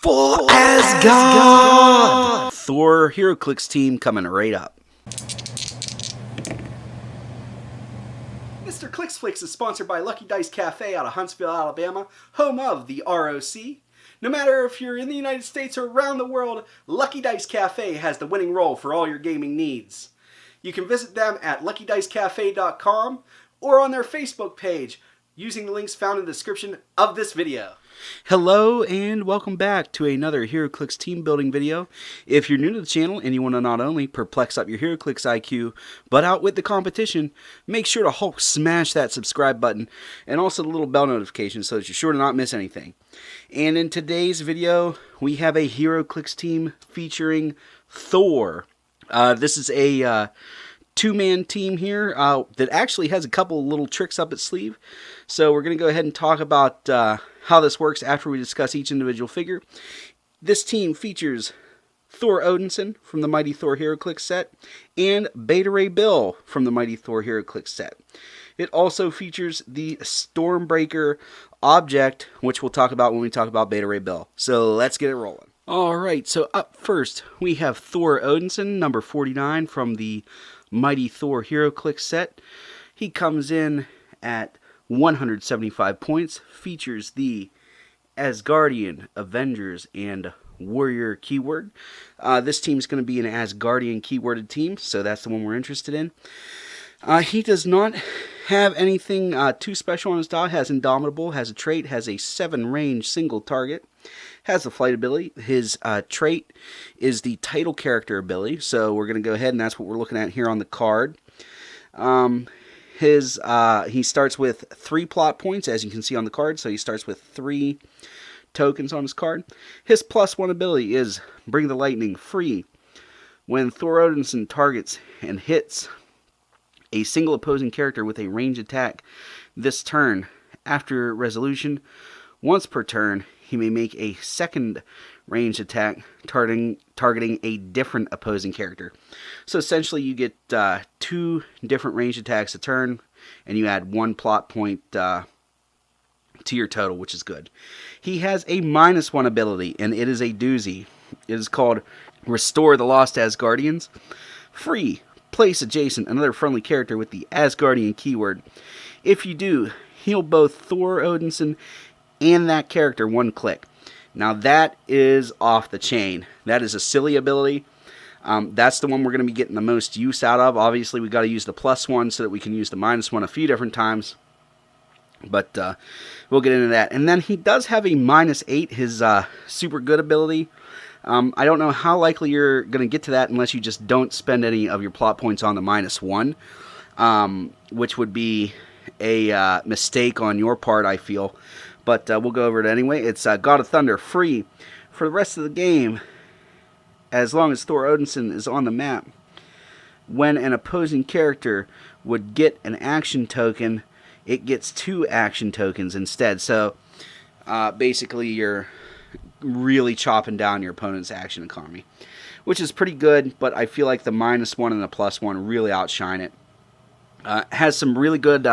For Asgard! Thor Heroclix Team coming right up. Mr. Clicksflix is sponsored by Lucky Dice Cafe out of Huntsville, Alabama, home of the ROC. No matter if you're in the United States or around the world, Lucky Dice Cafe has the winning role for all your gaming needs. You can visit them at luckydicecafé.com or on their Facebook page using the links found in the description of this video. Hello and welcome back to another Heroclix Team Building video. If you're new to the channel and you want to not only perplex up your Heroclix IQ, but outwit the competition, make sure to Hulk smash that subscribe button and also the little bell notification so that you're sure to not miss anything. And in today's video, we have a Heroclix team featuring Thor. This is a two-man team here that actually has a couple little tricks up its sleeve. So we're going to go ahead and talk about how this works after we discuss each individual figure. This team features Thor Odinson from the Mighty Thor Heroclix set and Beta Ray Bill from the Mighty Thor Heroclix set. It also features the Stormbreaker object, which we'll talk about when we talk about Beta Ray Bill. So let's get it rolling. Alright, so up first we have Thor Odinson, number 49 from the Mighty Thor Heroclix set. He comes in at 175 points, features the Asgardian, Avengers, and Warrior keyword. This team is going to be an Asgardian keyworded team, so that's the one we're interested in. He does not have anything too special on his dial. Has Indomitable, has a trait, has a 7-range single target, has the flight ability. His trait is the title character ability, so we're going to go ahead and that's what we're looking at here on the card. He starts with 3 plot points, as you can see on the card, so he starts with 3 tokens on his card. His +1 ability is Bring the Lightning free. When Thor Odinson targets and hits a single opposing character with a ranged attack this turn, after resolution, once per turn, he may make a second ranged attack targeting a different opposing character. So essentially you get 2 different ranged attacks a turn, and you add 1 plot point to your total, which is good. He has a -1 ability, and it is a doozy. It is called Restore the Lost Asgardians. Free. Place adjacent another friendly character with the Asgardian keyword. If you do, heal both Thor Odinson and that character 1 click. Now that is off the chain. That is a silly ability. That's the one we're going to be getting the most use out of. Obviously, we've got to use the +1 so that we can use the -1 a few different times. But we'll get into that. And then he does have a -8, his super good ability. I don't know how likely you're going to get to that unless you just don't spend any of your plot points on the -1, which would be a mistake on your part, I feel. But we'll go over it anyway. It's God of Thunder, free for the rest of the game, as long as Thor Odinson is on the map. When an opposing character would get an action token, it gets 2 action tokens instead. So basically you're really chopping down your opponent's action economy, which is pretty good, but I feel like the -1 and the +1 really outshine it. Has some really good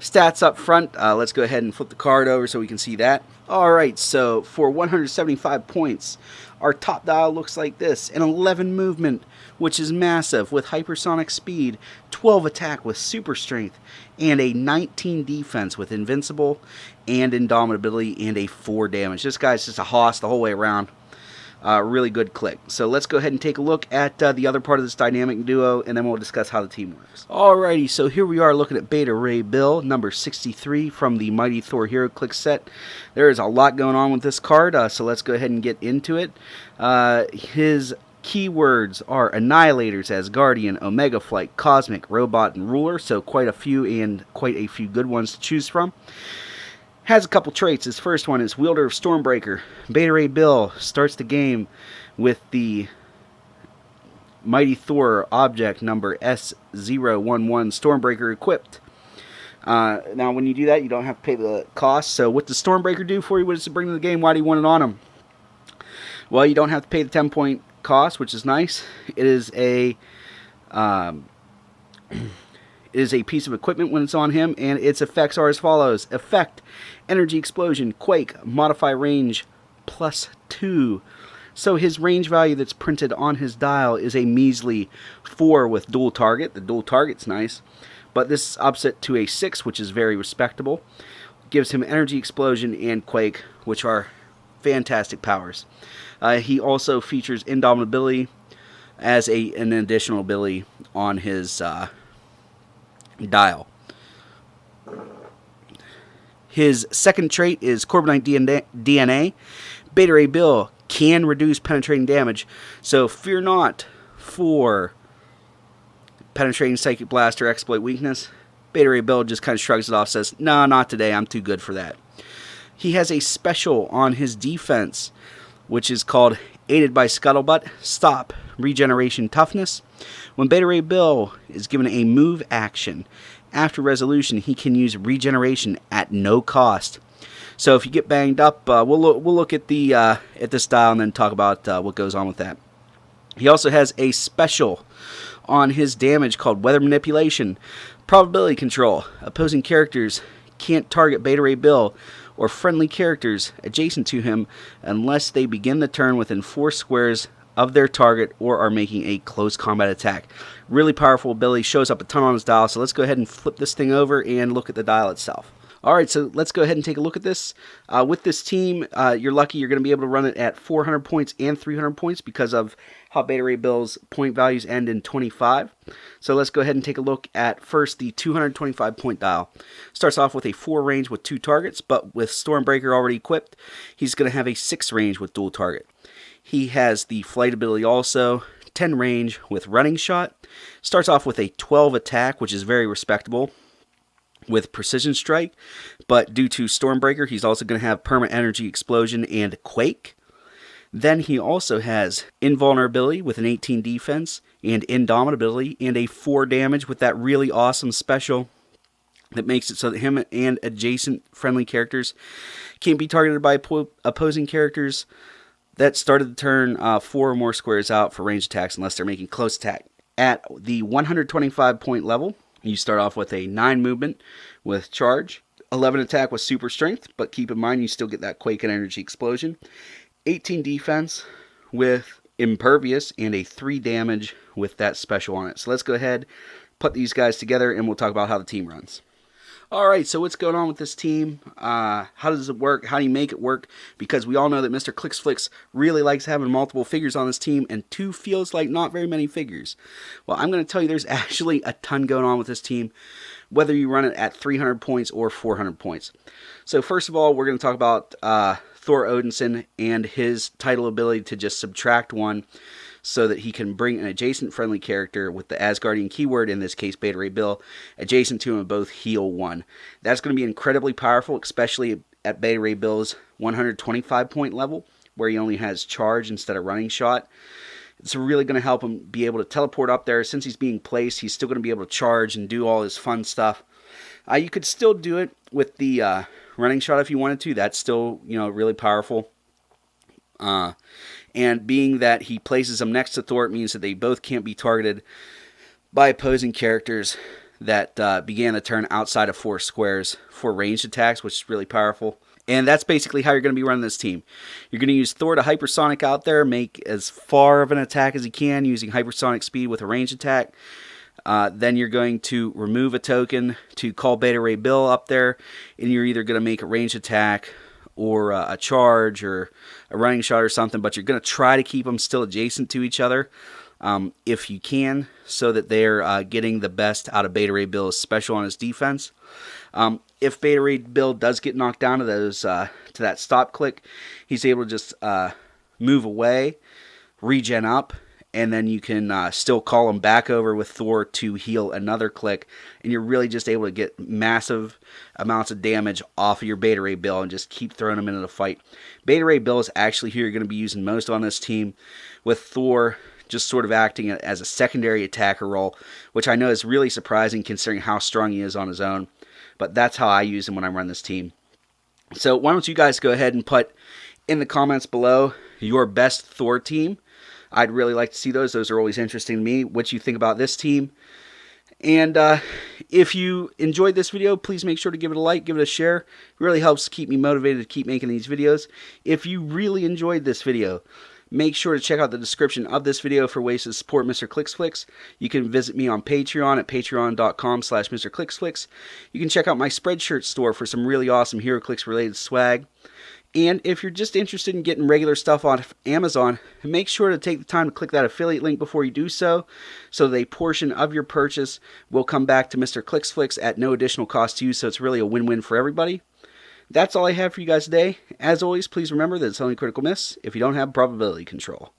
stats up front. Let's go ahead and flip the card over so we can see that. Alright, so for 175 points, our top dial looks like this. An 11 movement, which is massive, with hypersonic speed, 12 attack with super strength, and a 19 defense with invincible and indomitability, and a 4 damage. This guy's just a hoss the whole way around. Really good click. So let's go ahead and take a look at the other part of this dynamic duo, and then we'll discuss how the team works. Alrighty, so here we are looking at Beta Ray Bill, number 63 from the Mighty Thor Heroclix set. There is a lot going on with this card, so let's go ahead and get into it. His keywords are Annihilators, Asgardian, Omega Flight, Cosmic, Robot, and Ruler, so quite a few and quite a few good ones to choose from. Has a couple traits. His first one is Wielder of Stormbreaker. Beta Ray Bill starts the game with the Mighty Thor object number S011 Stormbreaker equipped. Now when you do that, you don't have to pay the cost. So what does Stormbreaker do for you? What does it bring to the game? Why do you want it on him? Well, you don't have to pay the 10-point cost, which is nice. It is a is a piece of equipment when it's on him, and its effects are as follows. Effect, Energy Explosion, Quake, Modify Range +2. So his range value that's printed on his dial is a measly 4 with dual target. The dual target's nice, but this ups it to a 6, which is very respectable. Gives him energy explosion and quake, which are fantastic powers. He also features indomitability as an additional ability on his dial. His second trait is Corbinite DNA. Beta Ray Bill can reduce penetrating damage, so fear not for penetrating Psychic Blast or Exploit weakness. Beta Ray Bill just kind of shrugs it off, says, "Nah, not today, I'm too good for that." He has a special on his defense, which is called Aided by Scuttlebutt, Stop Regeneration Toughness. When Beta Ray Bill is given a move action after resolution, he can use regeneration at no cost. So if you get banged up, we'll look at this dial and then talk about what goes on with that. He also has a special on his damage called Weather Manipulation, Probability Control. Opposing characters can't target Beta Ray Bill or friendly characters adjacent to him unless they begin the turn within 4 squares of their target or are making a close combat attack. Really powerful ability, shows up a ton on his dial, so let's go ahead and flip this thing over and look at the dial itself. Alright, so let's go ahead and take a look at this. With this team, you're lucky you're going to be able to run it at 400 points and 300 points because of how Beta Ray Bill's point values end in 25. So let's go ahead and take a look at first the 225 point dial. Starts off with a 4 range with 2 targets, but with Stormbreaker already equipped, he's going to have a 6 range with dual target. He has the flight ability also, 10 range with running shot. Starts off with a 12 attack, which is very respectable, with precision strike, but due to Stormbreaker, he's also going to have permanent energy explosion and quake. Then he also has invulnerability with an 18 defense and indomitability and a 4 damage with that really awesome special that makes it so that him and adjacent friendly characters can't be targeted by opposing characters that started the turn 4 or more squares out for range attacks unless they're making close attack. At the 125 point level, you start off with a 9 movement with charge, 11 attack with super strength, but keep in mind you still get that quake and energy explosion, 18 defense with impervious, and a 3 damage with that special on it. So let's go ahead, put these guys together, and we'll talk about how the team runs. Alright, so what's going on with this team? How does it work? How do you make it work? Because we all know that Mr. Clicksflix really likes having multiple figures on this team, and 2 feels like not very many figures. Well, I'm going to tell you there's actually a ton going on with this team, whether you run it at 300 points or 400 points. So first of all, we're going to talk about Thor Odinson and his title ability to just subtract 1 so that he can bring an adjacent friendly character with the Asgardian keyword, in this case Beta Ray Bill, adjacent to him and both heal 1. That's going to be incredibly powerful, especially at Beta Ray Bill's 125 point level, where he only has charge instead of running shot. It's really going to help him be able to teleport up there. Since he's being placed, he's still going to be able to charge and do all his fun stuff. You could still do it with the running shot if you wanted to. That's still, really powerful. And being that he places them next to Thor, it means that they both can't be targeted by opposing characters that began the turn outside of 4 squares for ranged attacks, which is really powerful. And that's basically how you're going to be running this team. You're going to use Thor to hypersonic out there, make as far of an attack as he can using hypersonic speed with a ranged attack. Then you're going to remove a token to call Beta Ray Bill up there, and you're either going to make a ranged attack or a charge or a running shot or something, but you're going to try to keep them still adjacent to each other if you can, so that they're getting the best out of Beta Ray Bill's special on his defense. If Beta Ray Bill does get knocked down to those to that stop click, he's able to just move away, regen up, and then you can still call him back over with Thor to heal another click, and you're really just able to get massive amounts of damage off of your Beta Ray Bill and just keep throwing him into the fight. Beta Ray Bill is actually who you're going to be using most on this team, with Thor just sort of acting as a secondary attacker role, which I know is really surprising considering how strong he is on his own, but that's how I use him when I run this team. So why don't you guys go ahead and put in the comments below your best Thor team. I'd really like to see those. Those are always interesting to me. What you think about this team. And if you enjoyed this video, please make sure to give it a like, give it a share. It really helps keep me motivated to keep making these videos. If you really enjoyed this video, make sure to check out the description of this video for ways to support Mr. Clicksflix. You can visit me on Patreon at patreon.com/MrClicksflix. You can check out my Spreadshirt store for some really awesome Heroclix related swag. And if you're just interested in getting regular stuff on Amazon, make sure to take the time to click that affiliate link before you do so that a portion of your purchase will come back to Mr. Clicksflix at no additional cost to you, so it's really a win-win for everybody. That's all I have for you guys today. As always, please remember that it's only critical miss if you don't have probability control.